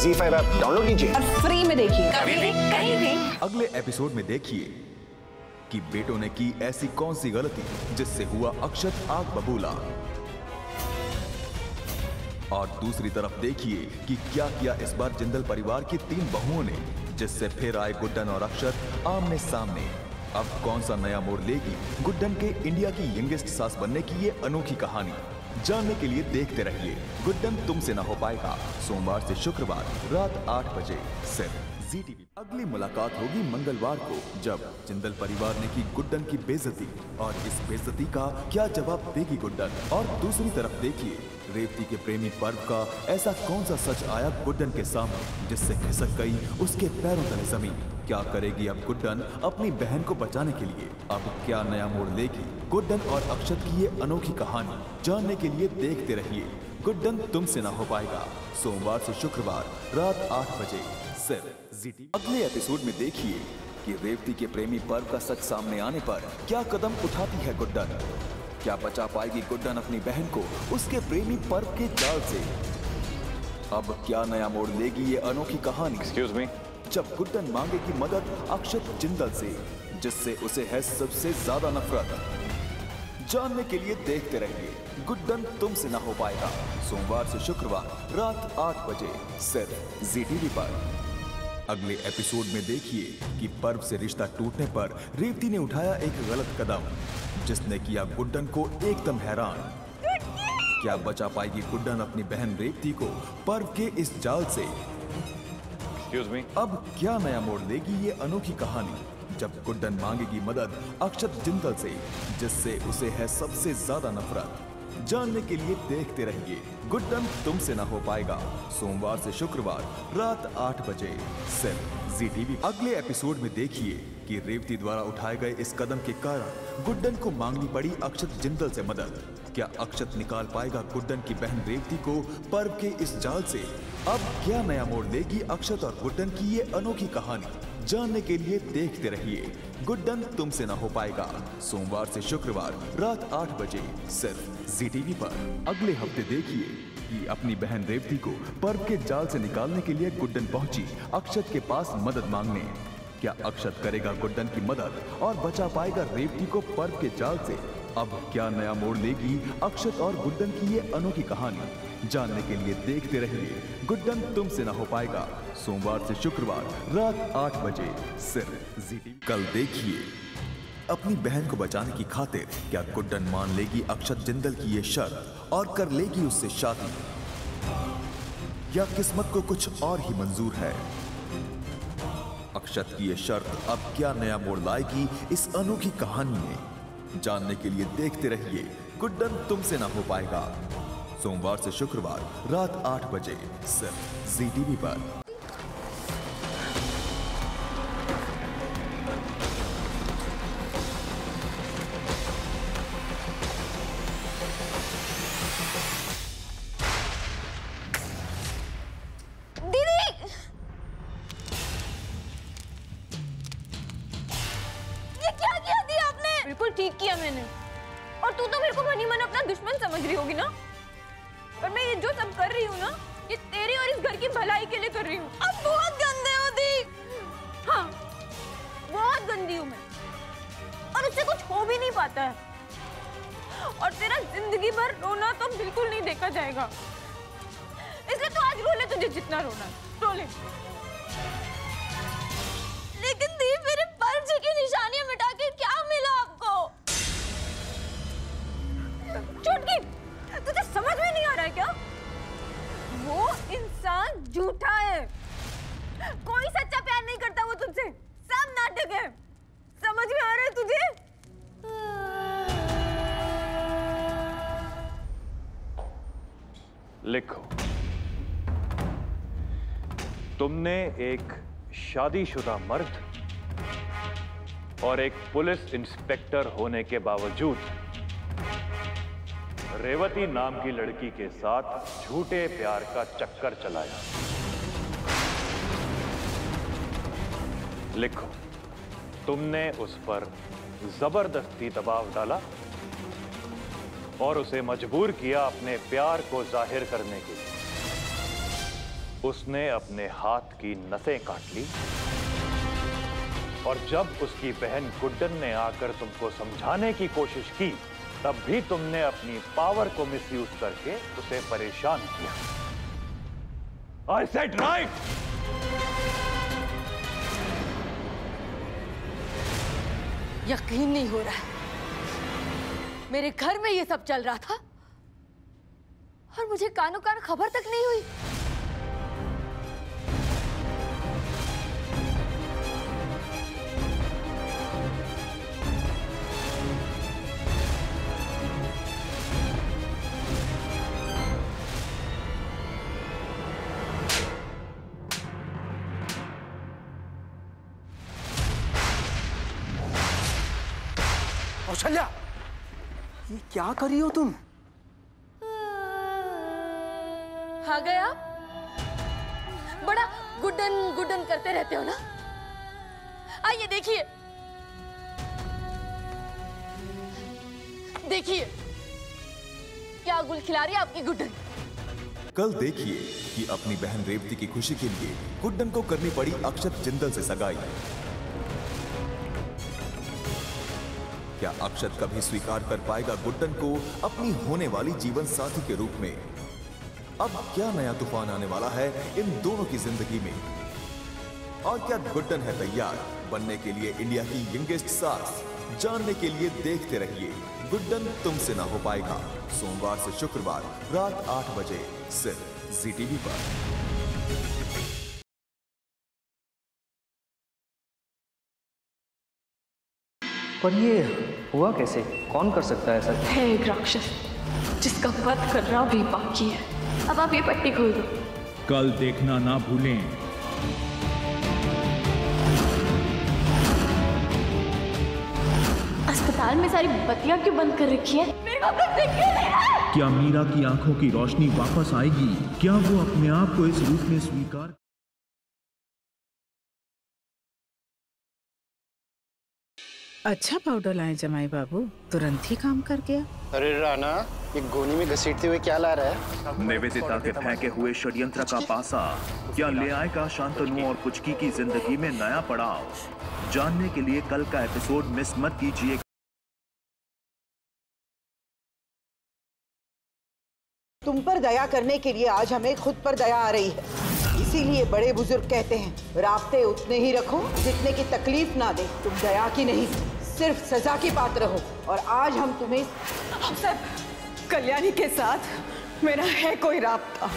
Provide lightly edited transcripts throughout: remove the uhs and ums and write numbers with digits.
ZEE5 app download कीजिए और free में देखिए, कभी भी कहीं भी। अगले एपिसोड में देखिए कि बेटों ने की ऐसी कौन सी गलती जिससे हुआ अक्षत आग बबूला, और दूसरी तरफ देखिए कि क्या किया इस बार जिंदल परिवार की 3 बहुओं ने, जिससे फिर आए गुड्डन और अक्षत आमने सामने। अब कौन सा नया मोड़ लेगी गुड्डन के इंडिया की यंगेस्ट सास बनने की ये अनोखी कहानी। जानने के लिए देखते रहिए गुड्डन तुमसे ना हो पाएगा, सोमवार से शुक्रवार रात 8 बजे सिर्फ जी टीवी। अगली मुलाकात होगी मंगलवार को, जब जिंदल परिवार ने की गुड्डन की बेइज्जती, और इस बेइज्जती का क्या जवाब देगी गुड्डन। और दूसरी तरफ देखिए रेवती के प्रेमी पर्व का ऐसा कौन सा सच आया गुड्डन के सामने जिससे खिसक गई उसके पैरों तले जमीन। क्या करेगी अब गुड्डन अपनी बहन को बचाने के लिए? अब क्या नया मोड़ लेगी गुड्डन और अक्षत की ये अनोखी कहानी? जानने के लिए देखते रहिए गुड्डन तुमसे ना हो पाएगा, सोमवार से शुक्रवार रात 8 बजे सिर्फ जी टीवी। अगले एपिसोड में देखिए कि रेवती के प्रेमी पर्व का सच सामने आने पर क्या कदम उठाती है गुड्डन। क्या बचा पाएगी गुड्डन अपनी बहन को उसके प्रेमी पर्व के जाल से? अब क्या नया मोड़ लेगी ये अनोखी कहानी? Excuse me. जब गुड्डन मांगेगी मदद अक्षत जिंदल से, जिससे उसे है सबसे ज्यादा नफरत। जानने के लिए देखते रहिए गुड्डन तुमसे ना हो पाएगा, सोमवार से शुक्रवार रात 8 बजे सिर्फ जी टीवी पर। अगले एपिसोड में देखिए कि पर्व से रिश्ता टूटने पर रेवती ने उठाया एक गलत कदम, जिसने किया गुड्डन को एकदम हैरान। क्या बचा पाएगी गुड्डन अपनी बहन रेवती को पर्व के इस जाल से? Excuse me. अब क्या नया मोड़ लेगी ये अनोखी कहानी, जब गुड्डन मांगेगी मदद अक्षत जिंदल से, जिससे उसे है सबसे ज्यादा नफरत। जानने के लिए देखते रहिए गुड्डन तुमसे ना हो पाएगा, सोमवार से शुक्रवार रात 8 बजे सिर्फ जी टीवी। अगले एपिसोड में देखिए कि रेवती द्वारा उठाए गए इस कदम के कारण गुड्डन को मांगनी पड़ी अक्षत जिंदल से मदद। क्या अक्षत निकाल पाएगा गुड्डन की बहन रेवती को पर्व के इस जाल से? अब क्या नया मोड़ लेगी अक्षत और गुड्डन की ये अनोखी कहानी? जानने के लिए देखते रहिए गुड्डन तुमसे ना हो पाएगा, सोमवार से शुक्रवार रात 8 बजे सिर्फ जी टीवी पर। अगले हफ्ते देखिए कि अपनी बहन रेवती को पर्व के जाल से निकालने के लिए गुड्डन पहुंची अक्षत के पास मदद मांगने। क्या अक्षत करेगा गुड्डन की मदद और बचा पाएगा रेवती को पर्व के जाल से? अब क्या नया मोड़ लेगी अक्षत और गुड्डन की ये अनोखी कहानी? जानने के लिए देखते रहिए गुड्डन तुमसे ना हो पाएगा, सोमवार से शुक्रवार रात 8 बजे सिर्फ जी टीवी। कल देखिए अपनी बहन को बचाने की खातिर क्या गुड्डन मान लेगी अक्षत जिंदल की ये शर्त और कर लेगी उससे शादी, या किस्मत को कुछ और ही मंजूर है? अक्षत की ये शर्त अब क्या नया मोड़ लाएगी इस अनोखी कहानी में? जानने के लिए देखते रहिए गुड्डन तुमसे ना हो पाएगा, सोमवार से शुक्रवार रात 8 बजे सिर्फ जी टीवी पर। बिल्कुल ठीक किया मैंने। और तू तो मेरे को मनी मन अपना दुश्मन समझ रही होगी ना, पर मैं ये जो सब कर रही हूँ ना, ये तेरी और इस घर की भलाई के लिए कर रही हूँ। अब बहुत गंदे हो दी। हाँ, बहुत गंदी हूँ मैं, और उससे कुछ हो भी नहीं पाता है। और तेरा जिंदगी भर रोना तो बिल्कुल नहीं देखा जाएगा, इसलिए तो आज रो ले, तुझे जितना रोना रो ले। लेकिन दी, मेरे पर्व की निशानियां मिटा के क्या मिला आपको? चुटकी, तुझे समझ में नहीं आ रहा है क्या? वो इंसान झूठा है, कोई सच्चा प्यार नहीं करता वो तुझसे, सब नाटक है। समझ में आ रहा है तुझे? लिखो, तुमने एक शादीशुदा मर्द और एक पुलिस इंस्पेक्टर होने के बावजूद रेवती नाम की लड़की के साथ झूठे प्यार का चक्कर चलाया। लिखो, तुमने उस पर जबरदस्ती दबाव डाला और उसे मजबूर किया अपने प्यार को जाहिर करने के लिए। उसने अपने हाथ की नसें काट ली और जब उसकी बहन गुड्डन ने आकर तुमको समझाने की कोशिश की तब भी तुमने अपनी पावर को मिसयूज करके उसे परेशान किया। I said right! यकीन नहीं हो रहा है, मेरे घर में ये सब चल रहा था और मुझे कानों कान खबर तक नहीं हुई। कौशल्या, ये क्या कर रही हो तुम? आ गए आप? बड़ा गुड्डन गुड्डन करते रहते हो ना। आइए देखिए, देखिए क्या गुल खिला रही है आपकी गुड्डन। कल देखिए कि अपनी बहन रेवती की खुशी के लिए गुड्डन को करनी पड़ी अक्षत जिंदल से सगाई। क्या अक्षत कभी स्वीकार कर पाएगा गुड्डन को अपनी होने वाली जीवन साथी के रूप में? अब क्या नया तूफान आने वाला है इन दोनों की जिंदगी में? और क्या गुड्डन है तैयार बनने के लिए इंडिया की यंगेस्ट सास? जानने के लिए देखते रहिए गुड्डन तुमसे ना हो पाएगा, सोमवार से शुक्रवार रात 8 बजे सिर्फ जी टीवी पर। पर ये हुआ कैसे? कौन कर सकता है ऐसा? है एक राक्षस जिसका वध करना भी बाकी है। अब आप ये पट्टी खोल दो। कल देखना ना भूलें। अस्पताल में सारी बत्तियां क्यों बंद कर रखी है? मेरे को कुछ दिख क्यों नहीं रहा? क्या मीरा की आंखों की रोशनी वापस आएगी? क्या वो अपने आप को इस रूप में स्वीकार? अच्छा पाउडर लाए जमाई बाबू, तुरंत ही काम कर गया। अरे राणा, ये गोनी में घसीटते हुए क्या ला रहा है? निवेदिता के फेंके हुए षड्यंत्र का पासा क्या ले आएगा शांतनु और पुचकी की जिंदगी में नया पड़ाव? जानने के लिए कल का एपिसोड मिस मत कीजिए। तुम पर दया करने के लिए आज हमें खुद पर दया आ रही है। इसीलिए बड़े बुजुर्ग कहते हैं, राब्ते उतने ही रखो जितने की तकलीफ ना दे। तुम दया की नहीं, सिर्फ सजा की पात्र हो। और आज हम तुम्हें सब कल्याणी के साथ मेरा है कोई राब्ता।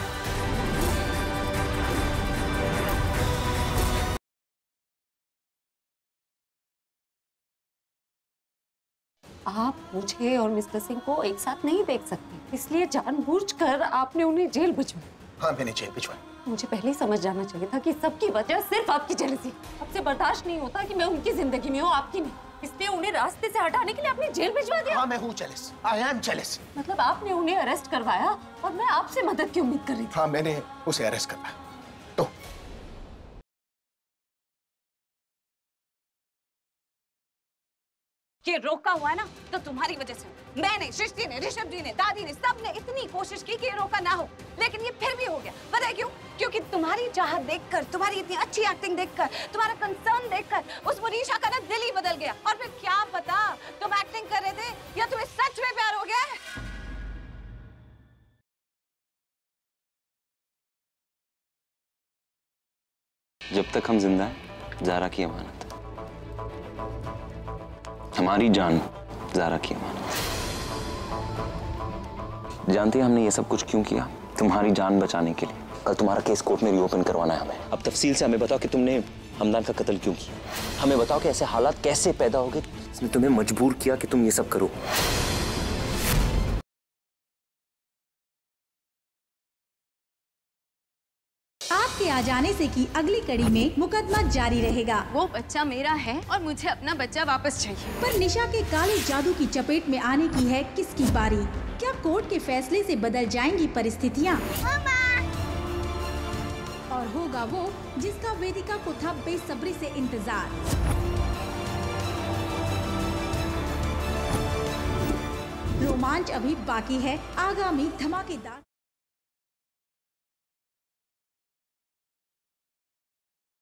आप मुझे और मिस्टर सिंह को एक साथ नहीं देख सकते, इसलिए जानबूझकर आपने उन्हें जेल भिजवाई। हाँ, मैंने जेल भिजवाई। मुझे पहले ही समझ जाना चाहिए था कि सबकी वजह सिर्फ आपकी जेलसी। आपसे बर्दाश्त नहीं होता कि मैं उनकी जिंदगी में हूँ, आपकी नहीं। इसलिए उन्हें रास्ते से हटाने के लिए आपने जेल भिजवा दिया। हाँ, मैं हूँ जेलस। I am jealous. मतलब आपने उन्हें अरेस्ट करवाया और मैं आपसे मदद की उम्मीद कर रही थी। हाँ, मैंने उसे अरेस्ट करवाया। तो ये रोका हुआ ना तो तुम्हारी वजह से। मैंने, सृष्टि ने, ऋषभ जी ने, दादी ने, सबने इतनी कोशिश की कि ये रोका ना हो, लेकिन ये फिर भी हो गया। पता है क्यों? क्योंकि तुम्हारी चाहत देखकर, तुम्हारी इतनी अच्छी एक्टिंग देखकर, तुम्हारा कंसर्न देखकर उस मनीषा का ना दिल ही बदल गया। और फिर क्या पता तुम एक्टिंग कर रहे थे या तुम्हें सच में प्यार हो गया है। जब तक हम जिंदा हैं, ज़ारा की अमानत, हमारी जान ज़ारा की अमानत। जानती है हमने ये सब कुछ क्यों किया? तुम्हारी जान बचाने के लिए। कल तुम्हारा केस कोर्ट में रीओपन करवाना है हमें। अब तफसील से हमें बताओ कि तुमने हमदान का कत्ल क्यों किया। हमें बताओ कि ऐसे हालात कैसे पैदा हो गए इसने तुम्हें मजबूर किया कि तुम ये सब करो। आपके आ जाने से की अगली कड़ी में मुकदमा जारी रहेगा। वो बच्चा मेरा है और मुझे अपना बच्चा वापस चाहिए। पर निशा के काले जादू की चपेट में आने की है किसकी बारी? क्या कोर्ट के फैसले से बदल जाएंगी परिस्थितियाँ? और होगा वो जिसका वेदिका को था बेसब्री से इंतजार। रोमांच अभी बाकी है। आगामी धमाकेदार